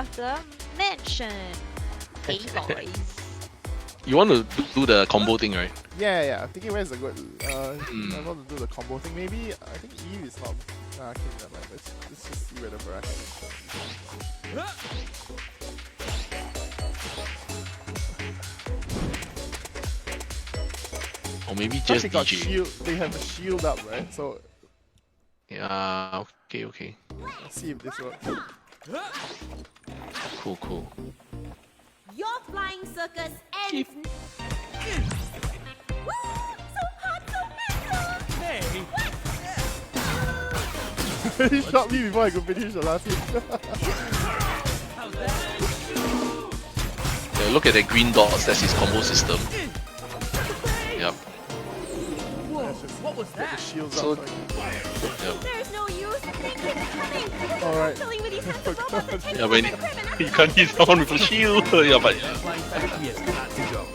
have the mansion. Hey boys. You want to do the combo thing, right? Yeah. I'm thinking where's a good level to do the combo thing. Maybe I think Eve is not. Okay, never mind. Let's just see where the Baraka is. Or maybe Plus just they got DJ. shield. They have a shield up, right? So Yeah, okay. let's see if this works. Cool. Your flying circus ends. Woo! So hot, so mental. Hey! He shot me before I could finish the last hit. How's that? Yeah, look at the green dots, that's his combo system. Yep. Whoa, what was The that? shields So- up. Yep. There's no use. They keep coming. Alright. Killing with these hands of robots that take Yeah, when over the criminals. you can't hit someone with a shield. Yeah, but Flying back, yes, got to go.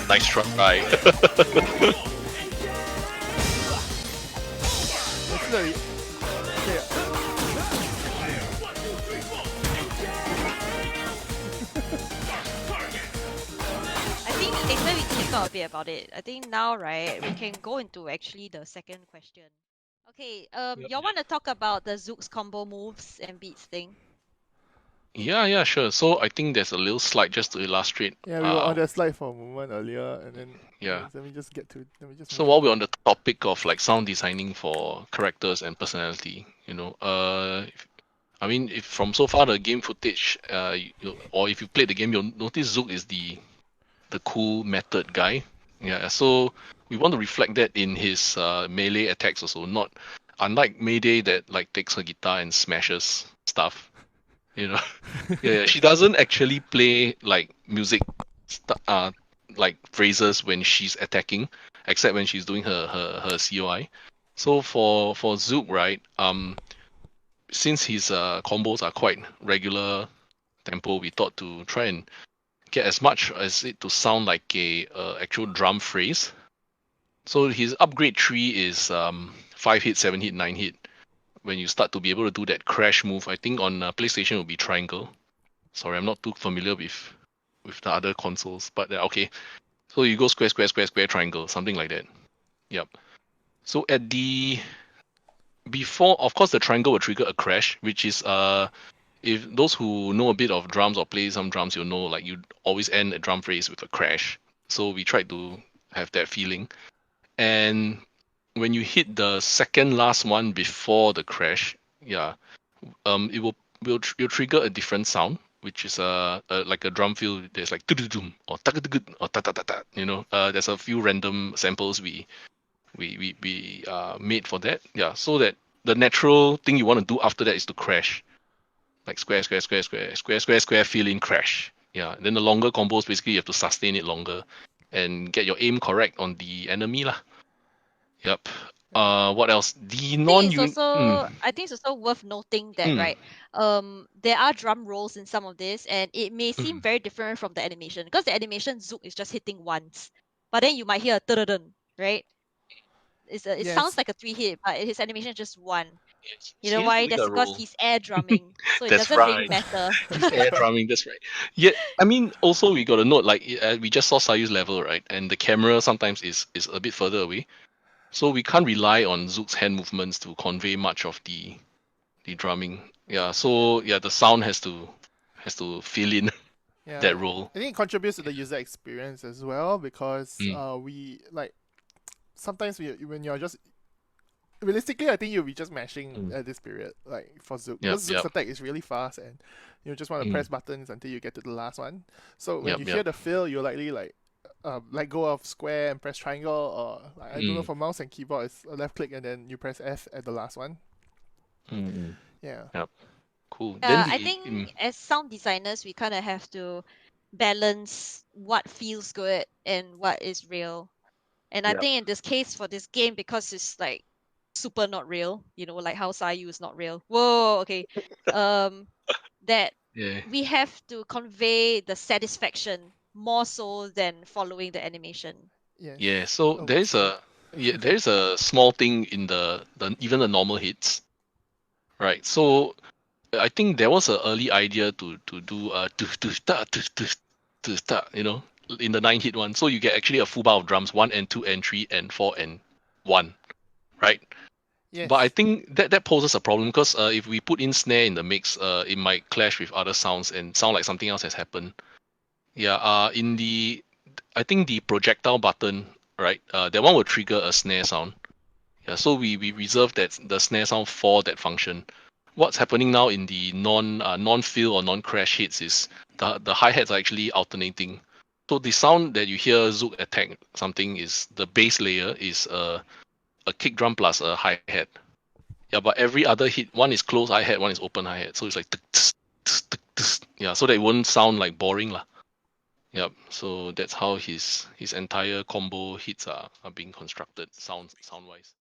nice try. It's very. Okay. I think later we can talk a bit about it. I think now, right, we can go into actually the second question. Okay, y'all want to talk about the Zuke's combo moves and beats thing? Yeah, sure. So I think there's a little slide just to illustrate. Yeah, we were on that slide for a moment earlier, and then Yeah. Let me just get to. Let me just. So while we're on the topic of like sound designing for characters and personality, I mean, if from so far the game footage, or if you played the game, you'll notice Zook is the cool method guy. Yeah, so we want to reflect that in his melee attacks also. Not unlike Mayday that like takes her guitar and smashes stuff. Yeah, she doesn't actually play like music, like phrases when she's attacking, except when she's doing her COI. So for Zook, right? Since his combos are quite regular tempo, we thought to try and get as much as it to sound like a actual drum phrase. So his upgrade tree is 5 hit, 7 hit, 9 hit. When you start to be able to do that crash move, I think on PlayStation it will be triangle. Sorry, I'm not too familiar with the other consoles, but okay. So you go square, square, square, square, triangle, something like that. Yep. So at the before, of course, the triangle will trigger a crash, which is if those who know a bit of drums or play some drums, you'll know like you always end a drum phrase with a crash. So we tried to have that feeling. And when you hit the second last one before the crash, it will trigger a different sound, which is like a drum fill. There's like dum or or ta ta ta ta. There's a few random samples we made for that. Yeah, so that the natural thing you want to do after that is to crash, like square, square, square, square, square, square, square, fill in, crash. Yeah, then the longer combos basically you have to sustain it longer and get your aim correct on the enemy lah. Yep. What else? The non-unit. I think it's also worth noting that right, there are drum rolls in some of this, and it may seem very different from the animation because the animation Zook is just hitting once, but then you might hear a dun, right? It Yes. sounds like a 3 hit, but his animation is just one. You know He is why? doing That's a because roll. he's air drumming, so it That's doesn't really right. matter. Air drumming, that's right. Yeah, I mean, also we got to note like we just saw Sayu's level, right? And the camera sometimes is a bit further away, so we can't rely on Zook's hand movements to convey much of the drumming. Yeah, so yeah, the sound has to fill in that role. I think it contributes to the user experience as well because we like sometimes when you're just realistically, I think you'll be just mashing at this period, like for Zook. Because Zook's attack is really fast and you just want to press buttons until you get to the last one. So when you hear the fill, you're likely like let go of square and press triangle, or like, I don't know, for mouse and keyboard it's a left click and then you press F at the last one. Yeah. Yep. Cool. I think as sound designers, we kind of have to balance what feels good and what is real. And I think in this case for this game, because it's like super not real, like how Sayu is not real. Whoa, okay. That we have to convey the satisfaction more so than following the animation. So there's a small thing in the even the normal hits. right? So I think there was an early idea to do to start, you know, in the 9-hit one. So you get actually a full bar of drums, 1 and 2 and 3 and 4 and 1, right? Yes. But I think that poses a problem because if we put in snare in the mix, it might clash with other sounds and sound like something else has happened. Yeah. I think the projectile button, right? That one will trigger a snare sound. Yeah. So we reserve the snare sound for that function. What's happening now in the non-fill or non-crash hits is the hi-hats are actually alternating. So the sound that you hear Zook attack something is the bass layer is a kick drum plus a hi-hat. Yeah, but every other hit, one is closed hi-hat, one is open hi-hat. So it's like yeah, so that it won't sound like boring lah. Yep. So that's how his entire combo hits are being constructed sound wise.